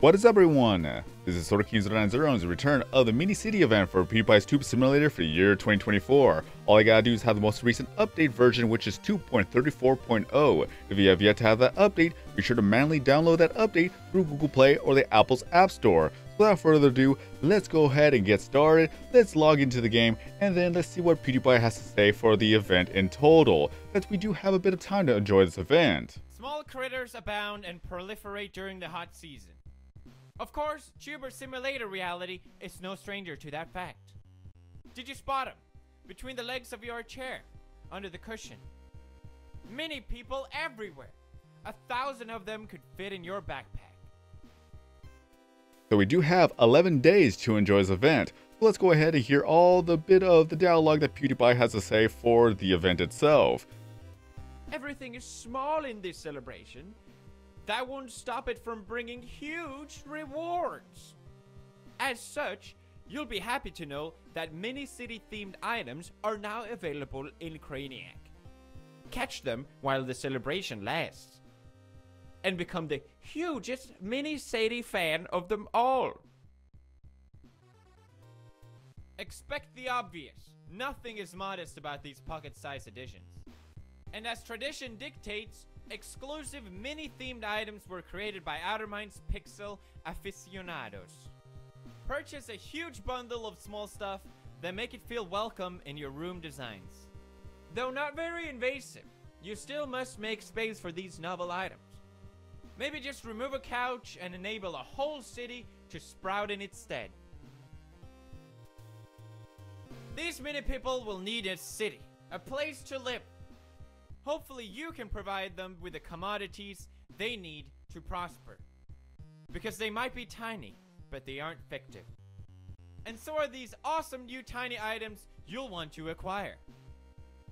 What is up, everyone? This is SortaKings090 and the return of the mini city event for Pewdiepie's Tube Simulator for the year 2024. All I gotta do is have the most recent update version, which is 2.34.0. If you have yet to have that update, be sure to manually download that update through Google Play or the Apple's App Store. So without further ado, let's go ahead and get started. Let's log into the game and then let's see what Pewdiepie has to say for the event in total, since we do have a bit of time to enjoy this event. Small critters abound and proliferate during the hot season. Of course, Tuber Simulator reality is no stranger to that fact. Did you spot him? Between the legs of your chair, under the cushion. Many people everywhere. 1,000 of them could fit in your backpack. So we do have 11 days to enjoy this event. So let's go ahead and hear all the bit of the dialogue that Pewdiepie has to say for the event itself. Everything is small in this celebration. That won't stop it from bringing huge rewards. As such, you'll be happy to know that mini city themed items are now available in Craniac. Catch them while the celebration lasts, and become the hugest mini city fan of them all. Expect the obvious. Nothing is modest about these pocket-sized editions. And as tradition dictates, exclusive mini-themed items were created by Outermind's Pixel aficionados. Purchase a huge bundle of small stuff that make it feel welcome in your room designs. Though not very invasive, you still must make space for these novel items. Maybe just remove a couch and enable a whole city to sprout in its stead. These mini people will need a city, a place to live. Hopefully you can provide them with the commodities they need to prosper. Because they might be tiny, but they aren't fictive. And so are these awesome new tiny items you'll want to acquire.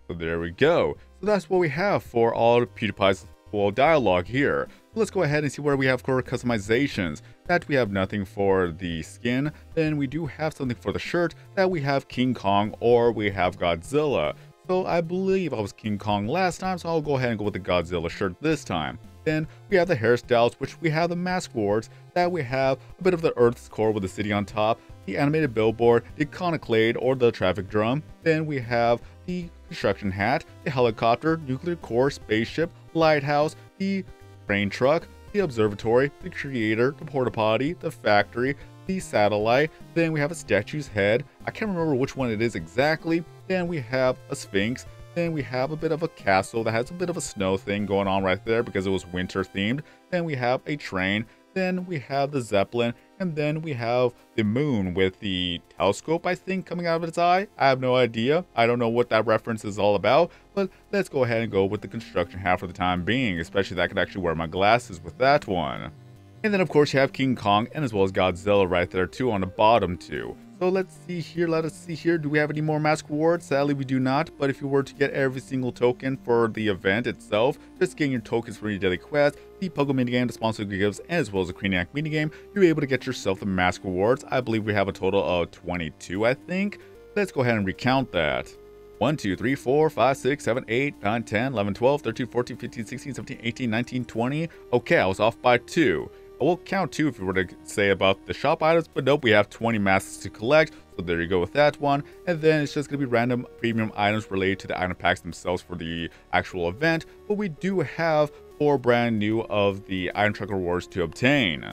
So there we go. So that's what we have for all of Pewdiepie's full dialogue here. So let's go ahead and see where we have core customizations. That we have nothing for the skin. Then we do have something for the shirt. That we have King Kong or we have Godzilla. So I believe I was King Kong last time, so I'll go ahead and go with the Godzilla shirt this time. Then we have the hairstyles, which we have the mask wards, that we have a bit of the Earth's core with the city on top, the animated billboard, the iconoclade or the traffic drum. Then we have the construction hat, the helicopter, nuclear core, spaceship, lighthouse, the train truck, the observatory, the creator, the porta potty, the factory, the satellite. Then we have a statue's head. I can't remember which one it is exactly. Then we have a sphinx. Then we have a bit of a castle that has a bit of a snow thing going on right there because it was winter themed. Then we have a train. Then we have the zeppelin. And then we have the moon with the telescope, I think, coming out of its eye. I have no idea. I don't know what that reference is all about. But let's go ahead and go with the construction hat for the time being. Especially that I could actually wear my glasses with that one. And then of course you have King Kong and as well as Godzilla right there too on the bottom too. So let's see here, let us see here. Do we have any more mask rewards? Sadly we do not, but if you were to get every single token for the event itself, just getting your tokens for your daily quest, the Pogo minigame, the sponsored gifts, as well as the Craniac minigame, you're able to get yourself the mask rewards. I believe we have a total of 22, I think. Let's go ahead and recount that. 1, 2, 3, 4, 5, 6, 7, 8, 9, 10, 11, 12, 13, 14, 15, 16, 17, 18, 19, 20. Okay, I was off by 2. I will count 2 if you were to say about the shop items, but nope, we have 20 masks to collect, so there you go with that one. And then it's just going to be random premium items related to the item packs themselves for the actual event, but we do have 4 brand new of the item truck rewards to obtain.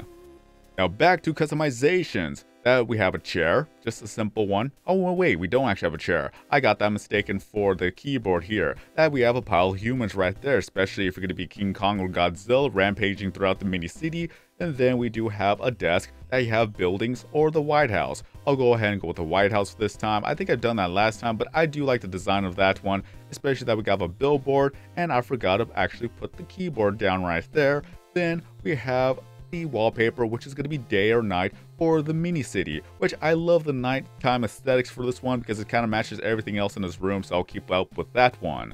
Now back to customizations. That we have a chair, just a simple one. Oh wait, we don't actually have a chair. I got that mistaken for the keyboard here. That we have a pile of humans right there, especially if you're going to be King Kong or Godzilla rampaging throughout the mini city. And then we do have a desk that you have buildings or the White House. I'll go ahead and go with the White House this time. I think I've done that last time, but I do like the design of that one, especially that we got a billboard and I forgot to actually put the keyboard down right there. Then we have the wallpaper, which is going to be day or night for the mini city, which I love the nighttime aesthetics for this one because it kind of matches everything else in this room, so I'll keep up with that one.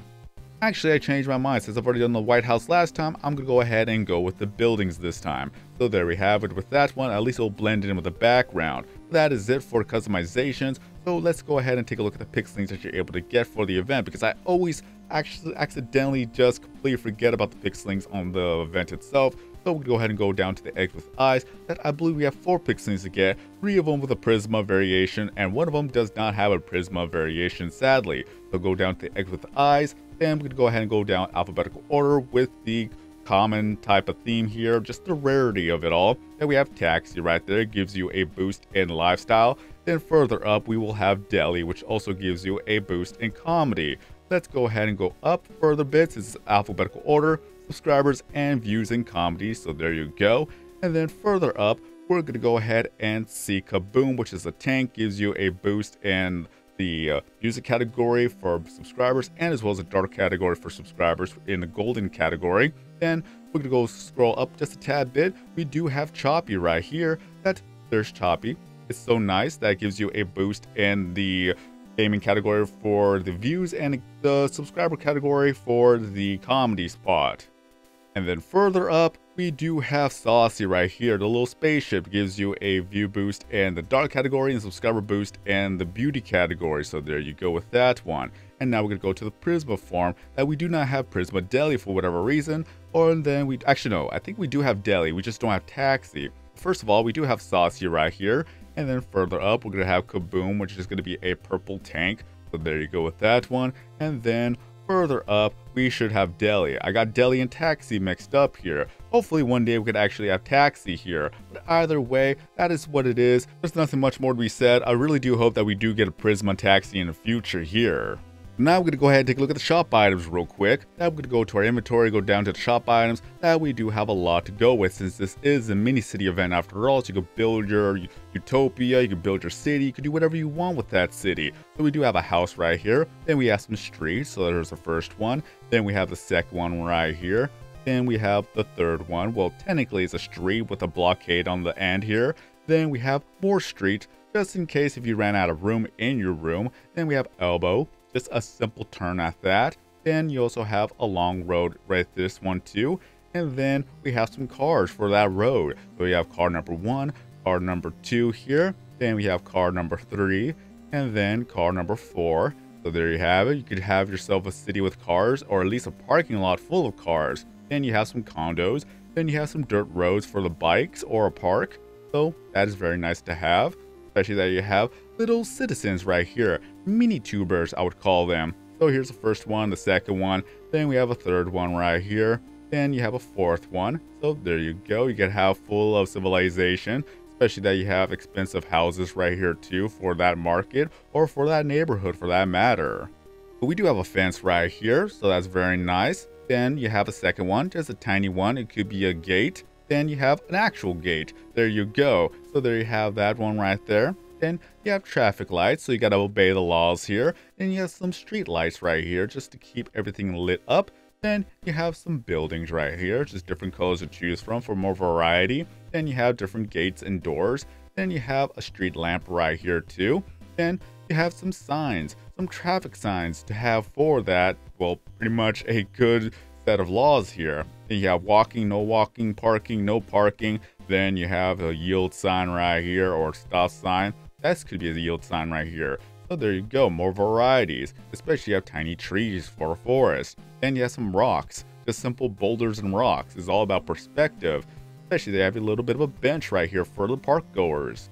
Actually, I changed my mind. Since I've already done the White House last time, I'm going to go ahead and go with the buildings this time. So there we have it with that one. At least it'll blend in with the background. That is it for customizations. So let's go ahead and take a look at the pixelings that you're able to get for the event, because I always actually accidentally just completely forget about the pixelings on the event itself. So we'll go ahead and go down to the egg with eyes. That I believe we have 4 pixels to get, 3 of them with a Prisma variation, and 1 of them does not have a Prisma variation, sadly. So go down to the egg with eyes, then we're going to go ahead and go down alphabetical order with the common type of theme here, just the rarity of it all. Then we have taxi right there, it gives you a boost in lifestyle. Then further up we will have deli, which also gives you a boost in comedy. Let's go ahead and go up further bits. It's alphabetical order, subscribers, and views in comedy. So there you go. And then further up, we're going to go ahead and see Kaboom, which is a tank, gives you a boost in the music category for subscribers, and as well as a dark category for subscribers in the golden category. Then we're going to go scroll up just a tad bit. We do have Choppy right here. There's Choppy. It's so nice that it gives you a boost in the gaming category for the views and the subscriber category for the comedy spot. And then further up, we do have Saucy right here. The little spaceship gives you a view boost in the dark category and subscriber boost in the beauty category. So there you go with that one. And now we're going to go to the Prisma form that we do not have Prisma Deli for whatever reason. Or then we actually no, I think we do have Deli. We just don't have Taxi. First of all, we do have Saucy right here. And then further up, we're going to have Kaboom, which is going to be a purple tank. So there you go with that one. And then further up, we should have Deli. I got Deli and Taxi mixed up here. Hopefully one day we could actually have Taxi here. But either way, that is what it is. There's nothing much more to be said. I really do hope that we do get a Prisma Taxi in the future here. Now we're going to go ahead and take a look at the shop items real quick. Now we're going to go to our inventory, go down to the shop items. Now we do have a lot to go with since this is a mini city event after all. So you can build your utopia, you can build your city, you can do whatever you want with that city. So we do have a house right here. Then we have some streets. So there's the first one. Then we have the second one right here. Then we have the third one. Well, technically it's a street with a blockade on the end here. Then we have more street just in case if you ran out of room in your room. Then we have elbow. Just a simple turn at that. Then you also have a long road right this one too. And then we have some cars for that road. So we have car number 1, car number 2 here. Then we have car number 3, and then car number 4. So there you have it. You could have yourself a city with cars, or at least a parking lot full of cars. Then you have some condos. Then you have some dirt roads for the bikes or a park. So that is very nice to have. Especially that you have little citizens right here, mini tubers I would call them. So here's the first one, the second one, then we have a third one right here, then you have a fourth one. So there you go, you get half full of civilization, especially that you have expensive houses right here too for that market or for that neighborhood for that matter. But we do have a fence right here, so that's very nice. Then you have a second one, just a tiny one, it could be a gate. Then you have an actual gate. There you go. So there you have that one right there. Then you have traffic lights, so you gotta obey the laws here. Then you have some street lights right here just to keep everything lit up. Then you have some buildings right here, just different colors to choose from for more variety. Then you have different gates and doors. Then you have a street lamp right here too. Then you have some signs, some traffic signs to have for that, well, pretty much a good set of laws here. Then you have walking, parking, no parking. Then you have a yield sign right here or stop sign. That could be a yield sign right here. So there you go, more varieties. Especially you have tiny trees for a forest. Then you have some rocks, just simple boulders and rocks. It's all about perspective. Especially they have a little bit of a bench right here for the park goers.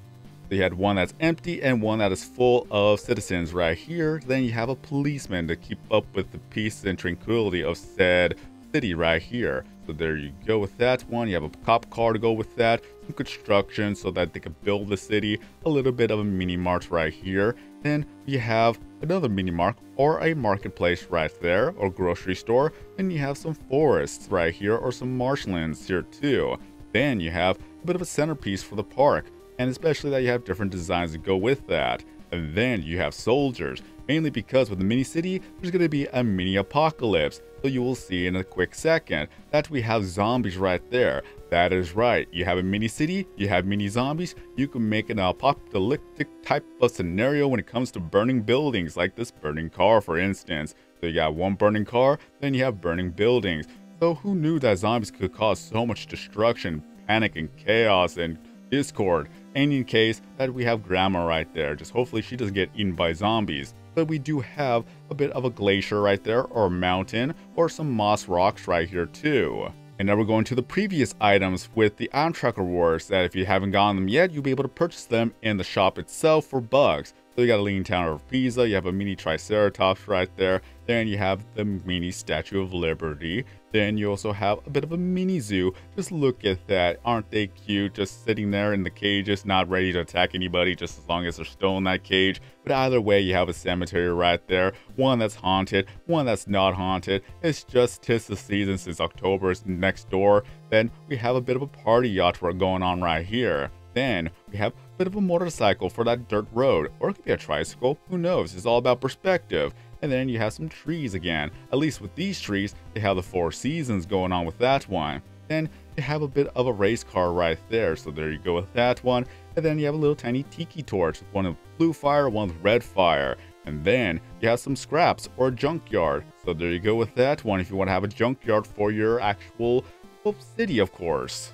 So you had one that's empty and one that is full of citizens right here. Then you have a policeman to keep up with the peace and tranquility of said city right here. So there you go with that one. You have a cop car to go with that, some construction so that they can build the city, a little bit of a mini mart right here. Then you have another mini mart or a marketplace right there, or grocery store. Then you have some forests right here or some marshlands here too. Then you have a bit of a centerpiece for the park, and especially that you have different designs to go with that. And then you have soldiers, mainly because with the mini city, there's going to be a mini apocalypse. So you will see in a quick second that we have zombies right there. That is right, you have a mini city, you have mini zombies, you can make an apocalyptic type of scenario when it comes to burning buildings, like this burning car for instance. So you got one burning car, then you have burning buildings. So who knew that zombies could cause so much destruction, panic and chaos and discord? And in case that we have grandma right there, just hopefully she doesn't get eaten by zombies. But we do have a bit of a glacier right there, or a mountain, or some moss rocks right here too. And now we're going to the previous items with the item tracker rewards that if you haven't gotten them yet, you'll be able to purchase them in the shop itself for bucks. So you got a Leaning Tower of Pisa, you have a mini Triceratops right there, then you have the mini Statue of Liberty, then you also have a bit of a mini zoo. Just look at that, aren't they cute, just sitting there in the cages, not ready to attack anybody, just as long as they're still in that cage. But either way, you have a cemetery right there, one that's haunted, one that's not haunted. It's just 'tis the season since October is next door. Then we have a bit of a party yacht going on right here. Then we have a bit of a motorcycle for that dirt road, or it could be a tricycle, who knows, it's all about perspective. And then you have some trees again, at least with these trees, they have the 4 seasons going on with that one. Then you have a bit of a race car right there, so there you go with that one. And then you have a little tiny tiki torch, with one with blue fire, one with red fire. And then you have some scraps or a junkyard, so there you go with that one if you want to have a junkyard for your actual city, of course.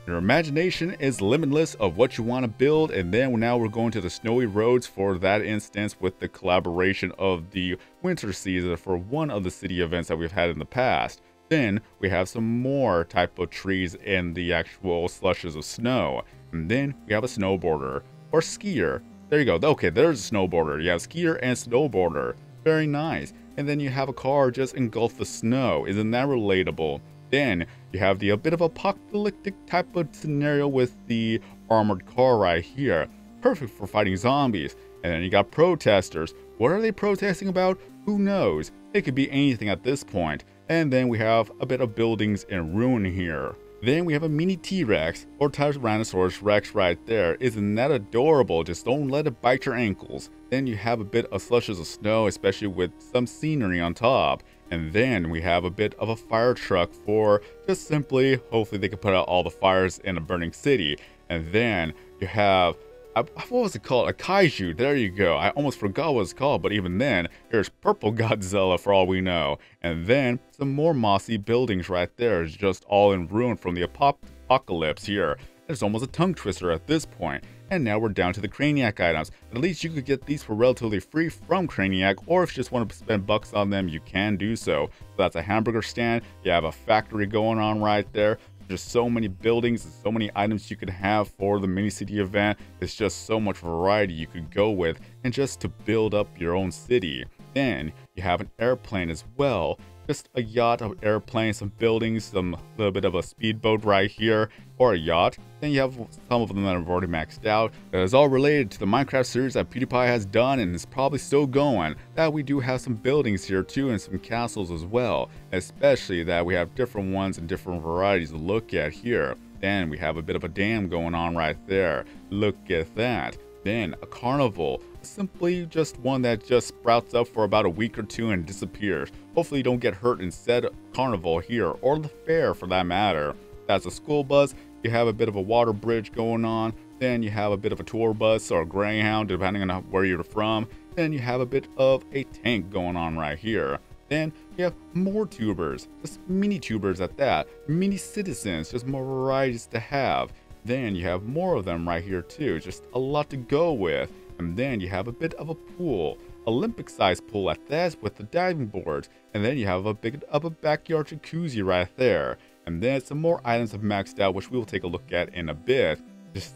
Your imagination is limitless of what you want to build, and then now we're going to the snowy roads for that instance with the collaboration of the winter season for one of the city events that we've had in the past. Then we have some more type of trees in the actual slushes of snow, and then we have a snowboarder or skier. There you go. Okay, there's a snowboarder. You have skier and snowboarder. Very nice. And then you have a car just engulfed the snow. Isn't that relatable? Then you have a bit of apocalyptic type of scenario with the armored car right here. Perfect for fighting zombies. And then you got protesters. What are they protesting about? Who knows? It could be anything at this point. And then we have a bit of buildings in ruin here. Then we have a mini T-Rex or Tyrannosaurus Rex right there. Isn't that adorable? Just don't let it bite your ankles. Then you have a bit of slushes of snow, especially with some scenery on top. And then we have a bit of a fire truck for just simply, hopefully they can put out all the fires in a burning city. And then you have, what was it called? A kaiju, there you go. I almost forgot what it's called, but even then, here's Purple Godzilla for all we know. And then some more mossy buildings right there, it's just all in ruin from the apocalypse here. It's almost a tongue twister at this point. And now we're down to the Craniac items. At least you could get these for relatively free from Craniac, or if you just want to spend bucks on them, you can do so. So that's a hamburger stand, you have a factory going on right there. There's so many buildings and so many items you could have for the mini city event. It's just so much variety you could go with, and just to build up your own city. Then you have an airplane as well. Just a yacht, an airplane, some buildings, some little bit of a speedboat right here, or a yacht. Then you have some of them that have already maxed out. That is all related to the Minecraft series that Pewdiepie has done and is probably still going. That we do have some buildings here too and some castles as well. Especially that we have different ones and different varieties to look at here. Then we have a bit of a dam going on right there. Look at that. Then a carnival. Simply just one that just sprouts up for about a week or two and disappears. Hopefully you don't get hurt in said carnival here, or the fair for that matter. That's a school bus. You have a bit of a water bridge going on. Then you have a bit of a tour bus or a Greyhound, depending on where you're from. Then you have a bit of a tank going on right here. Then you have more tubers, just mini tubers at that. Mini citizens, just more varieties to have. Then you have more of them right here too, just a lot to go with. And then you have a bit of a pool, Olympic-sized pool at that with the diving boards. And then you have a bit of a backyard jacuzzi right there. And then some more items have maxed out, which we will take a look at in a bit.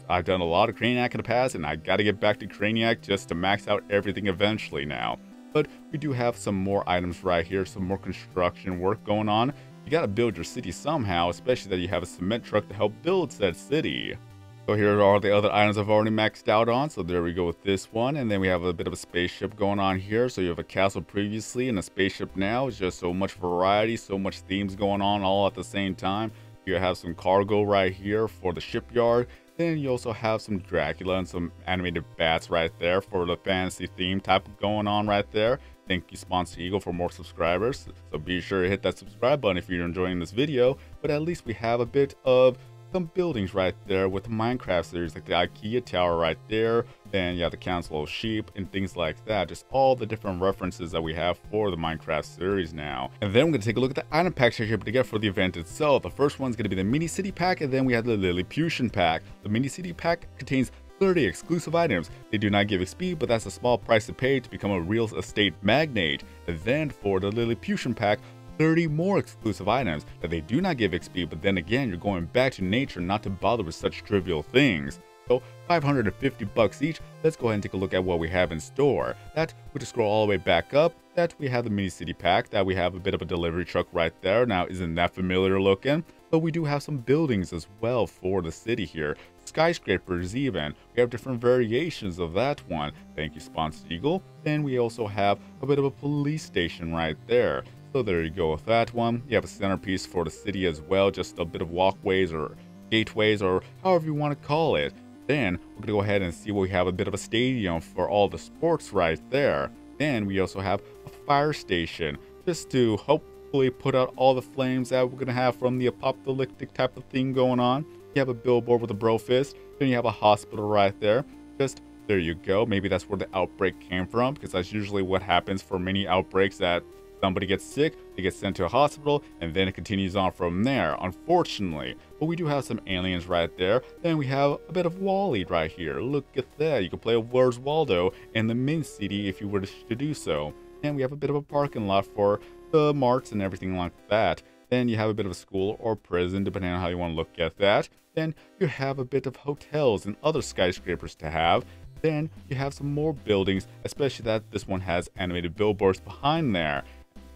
I've done a lot of Craniac in the past, and I gotta get back to Craniac just to max out everything eventually now. But we do have some more items right here, some more construction work going on. You gotta build your city somehow, especially that you have a cement truck to help build said city. So here are the other items I've already maxed out on. So there we go with this one. And then we have a bit of a spaceship going on here. So you have a castle previously and a spaceship now. It's just so much variety, so much themes going on all at the same time. You have some cargo right here for the shipyard. Then you also have some Dracula and some animated bats right there for the fantasy theme type going on right there. Thank you, Sponsor Eagle, for more subscribers. So be sure to hit that subscribe button if you're enjoying this video. But at least we have a bit of some buildings right there with the Minecraft series, like the IKEA tower right there. Then you have the Council of Sheep and things like that. Just all the different references that we have for the Minecraft series now. And then we're going to take a look at the item packs you're able to get for the event itself. The first one's going to be the Mini City Pack, and then we have the Lilliputian Pack. The Mini City Pack contains 30 exclusive items. They do not give XP, but that's a small price to pay to become a real estate magnate. And then for the Lilliputian Pack, 30 more exclusive items that they do not give XP, but then again, you're going back to nature not to bother with such trivial things. So 550 bucks each. Let's go ahead and take a look at what we have in store. That we just scroll all the way back up. That we have the mini city pack. That we have a bit of a delivery truck right there. Now, isn't that familiar looking? But we do have some buildings as well for the city here. Skyscrapers even. We have different variations of that one. Thank you, Sponsor Eagle. Then we also have a bit of a police station right there. So there you go with that one. You have a centerpiece for the city as well. Just a bit of walkways or gateways or however you want to call it. Then we're going to go ahead and see what we have a bit of a stadium for all the sports right there. Then we also have a fire station just to hopefully put out all the flames that we're going to have from the apocalyptic type of thing going on. You have a billboard with a bro fist. Then you have a hospital right there. Just there you go. Maybe that's where the outbreak came from, because that's usually what happens for many outbreaks, that somebody gets sick, they get sent to a hospital, and then it continues on from there, unfortunately. But we do have some aliens right there. Then we have a bit of Wall-E right here. Look at that. You can play Where's Waldo in the Min City if you were to do so. And we have a bit of a parking lot for the marts and everything like that. Then you have a bit of a school or prison, depending on how you want to look at that. Then you have a bit of hotels and other skyscrapers to have. Then you have some more buildings, especially that this one has animated billboards behind there.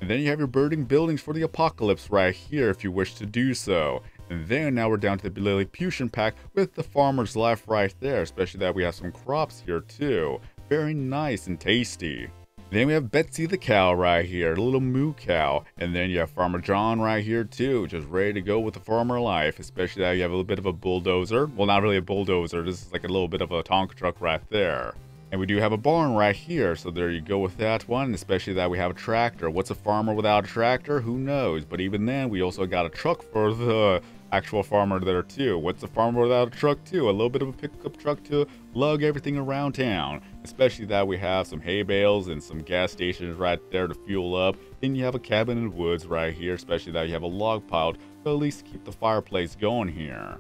And then you have your burning buildings for the apocalypse right here if you wish to do so. And then now we're down to the Lilliputian pack with the farmer's life right there, especially that we have some crops here too. Very nice and tasty. Then we have Betsy the cow right here, a little moo cow. And then you have Farmer John right here too, just ready to go with the farmer life, especially that you have a little bit of a bulldozer. Well, not really a bulldozer, this is like a little bit of a Tonka truck right there. And we do have a barn right here, so there you go with that one, especially that we have a tractor. What's a farmer without a tractor? Who knows? But even then, we also got a truck for the actual farmer there too. What's a farmer without a truck too? A little bit of a pickup truck to lug everything around town. Especially that we have some hay bales and some gas stations right there to fuel up. Then you have a cabin in the woods right here, especially that you have a log pile to at least keep the fireplace going here.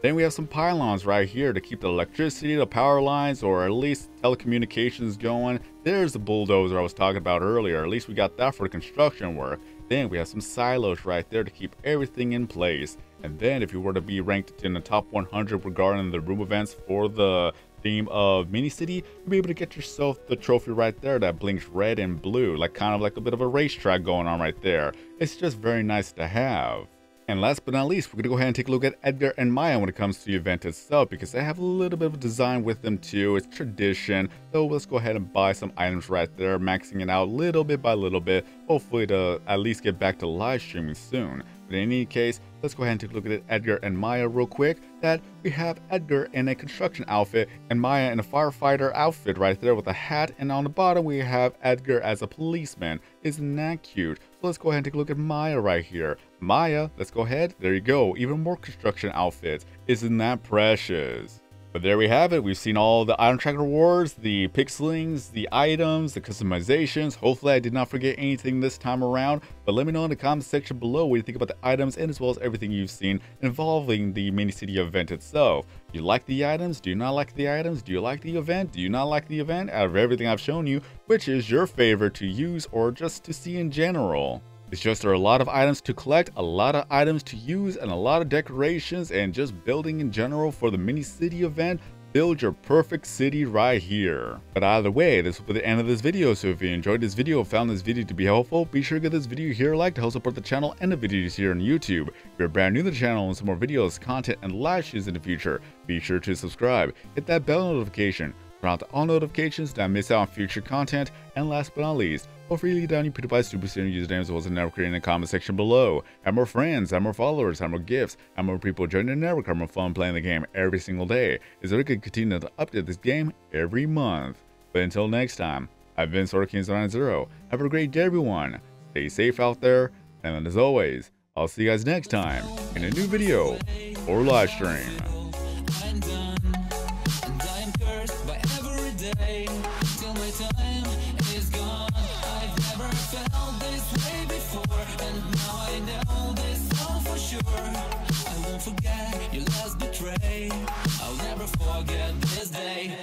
Then we have some pylons right here to keep the electricity, the power lines, or at least telecommunications going. There's the bulldozer I was talking about earlier. At least we got that for the construction work. Then we have some silos right there to keep everything in place. And then if you were to be ranked in the top 100 regarding the room events for the theme of Mini City, you'll be able to get yourself the trophy right there that blinks red and blue, like kind of like a bit of a racetrack going on right there. It's just very nice to have. And last but not least, we're going to go ahead and take a look at Edgar and Maya when it comes to the event itself, because they have a little bit of a design with them too. It's tradition. So let's go ahead and buy some items right there, maxing it out little bit by little bit, hopefully to at least get back to live streaming soon. But in any case, let's go ahead and take a look at Edgar and Maya real quick. That we have Edgar in a construction outfit and Maya in a firefighter outfit right there with a hat. And on the bottom, we have Edgar as a policeman. Isn't that cute? So let's go ahead and take a look at Maya right here. Maya, let's go ahead. There you go. Even more construction outfits. Isn't that precious? But there we have it. We've seen all the item tracker rewards, the pixelings, the items, the customizations. Hopefully I did not forget anything this time around. But let me know in the comment section below what you think about the items and as well as everything you've seen involving the Mini City event itself. Do you like the items? Do you not like the items? Do you like the event? Do you not like the event? Out of everything I've shown you, which is your favorite to use or just to see in general? It's just there are a lot of items to collect, a lot of items to use, and a lot of decorations and just building in general for the Mini City event. Build your perfect city right here. But either way, this will be the end of this video, so if you enjoyed this video or found this video to be helpful, be sure to give this video here a like to help support the channel and the videos here on YouTube. If you're brand new to the channel and some more videos, content, and live streams in the future, be sure to subscribe, hit that bell notification, turn on all notifications to not miss out on future content, and last but not least, feel free to leave down your Pewdiepie Superstar usernames as well as a network in the comment section below. Have more friends, have more followers, have more gifts, have more people join the network, have more fun playing the game every single day, as we can continue to update this game every month. But until next time, I've been SorderKings990. Have a great day everyone, stay safe out there, and as always, I'll see you guys next time in a new video or live stream. I won't forget your last betray. I'll never forget this day.